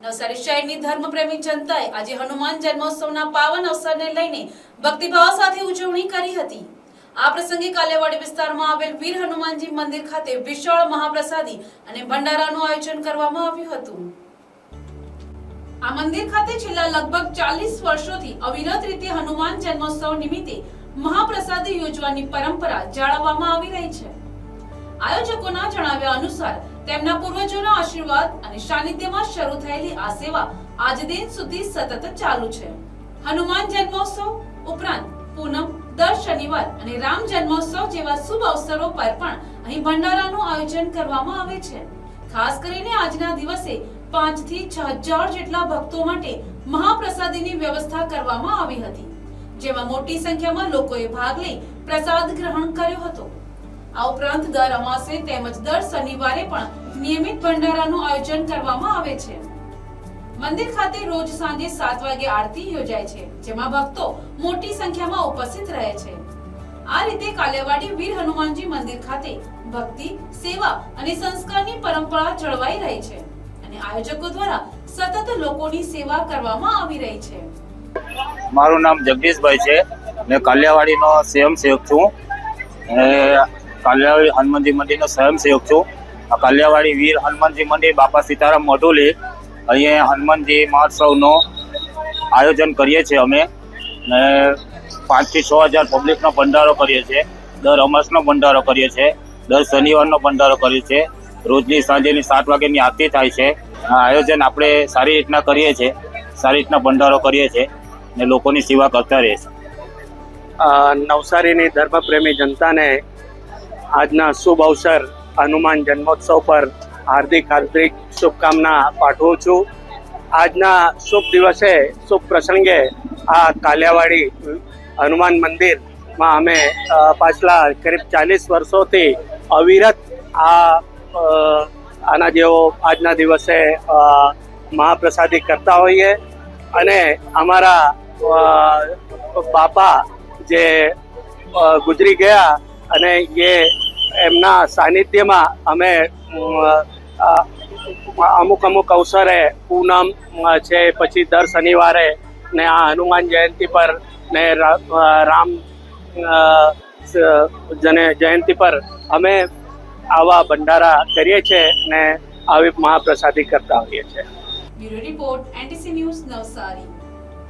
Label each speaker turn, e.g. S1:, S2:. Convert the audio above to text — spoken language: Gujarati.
S1: નવસારી શહેરની ધર્મપ્રેમી જનતાએ આજે હનુમાન જન્મોત્સવના પાવન અવસરને લઈને ભક્તિભાવ સાથે ઉજવણી કરી હતી। આ પ્રસંગે કાલિયાવાડી વિસ્તારમાં આવેલ વીર હનુમાનજી મંદિર ખાતે વિશાળ મહાપ્રસાદી અને ભંડારાનું આયોજન કરવામાં આવ્યું હતું। આ મંદિર ખાતે છેલ્લા લગભગ 40 વર્ષોથી અવિરત રીતે હનુમાન જન્મોત્સવ નિમિત્તે મહાપ્રસાદી યોજવાની પરંપરા જાળવવામાં આવી રહી છે। આયોજકોના જણાવ્યા અનુસાર તેમના પૂર્વજોના આશીર્વાદ અને સાનિધ્યમાં શરૂ થયેલી આ સેવા આજ દિન સુધી સતત ચાલુ છે। હનુમાન જન્મોત્સવ ઉપરાંત પૂનમ, દર શનિવાર અને રામ જન્મોત્સવ જેવા શુભ અવસરો પર પણ અહીં ભંડારાનું આયોજન કરવામાં આવે છે। ખાસ કરીને આજના દિવસે 5 થી 6000 જેટલા ભક્તો માટે મહાપ્રસાદીની વ્યવસ્થા કરવામાં આવી હતી, જેમાં મોટી સંખ્યામાં લોકોએ ભાગ લઈ પ્રસાદ ગ્રહણ કર્યો હતો। આ ઉપરાંત દર અમાસે તેમજ દર શનિવારે પણ નિયમિત ભંડારાનું આયોજન કરવામાં આવે છે। મંદિર ખાતે રોજ સાંજે 7 વાગે આરતી યોજાય છે, જેમાં ભક્તો મોટી સંખ્યામાં ઉપસ્થિત રહે છે। આ રીતે કાલિયાવાડી વીર હનુમાનજી મંદિર ખાતે ભક્તિ, સેવા અને સંસ્કારની પરંપરા જળવાઈ રહી છે અને આયોજકો દ્વારા સતત લોકોની સેવા કરવામાં આવી રહી છે।
S2: મારું નામ જગદીશભાઈ છે। મેં કાલિયાવાડીનો સ્વયંસેવક છું। કાલિયાવાડી હનુમાનજી મંદિરનો સ્વયંસેવક છું। કાલિયાવાડી વીર હનુમાનજી મંદિર બાપા સીતારામ મઢુલી અહીંયા હનુમાનજી મહોત્સવનો આયોજન કરીએ છીએ અમે, ને 5 થી 6000 પબ્લિકનો ભંડારો કરીએ છીએ। દર અમાસનો ભંડારો કરીએ છીએ, દર શનિવારનો ભંડારો કરીએ છીએ। રોજની સાંજેની 7 વાગ્યાની આરતી થાય છે। આ આયોજન આપણે સારી રીતના કરીએ છીએ, સારી રીતના ભંડારો કરીએ છીએ ને લોકોની સેવા કરતા રહીએ છીએ।
S3: નવસારીની ધર્મપ્રેમી જનતાને આજના શુભ અવસર હનુમાન જન્મોત્સવ પર હાર્દિક શુભકામના પાઠવું છું। આજના શુભ દિવસે, શુભ પ્રસંગે આ કાલિયાવાડી હનુમાન મંદિરમાં અમે પાછલા કરીબ 40 વર્ષોથી અવિરત આના જેવો આજના દિવસે મહાપ્રસાદી કરતા હોઈએ અને અમારા બાપા જે ગુજરી ગયા અને એમના સાનિધ્યમાં અમે અમુક અવસરે પૂનમ છે, પછી દર શનિવારે ને આ હનુમાન જયંતિ પર ને રામ જયંતિ પર અમે આવા ભંડારા કરીએ છીએ ને આવી મહાપ્રસાદી કરતા હોઈએ છીએ।
S1: Bureau report, NTC news, Navsari.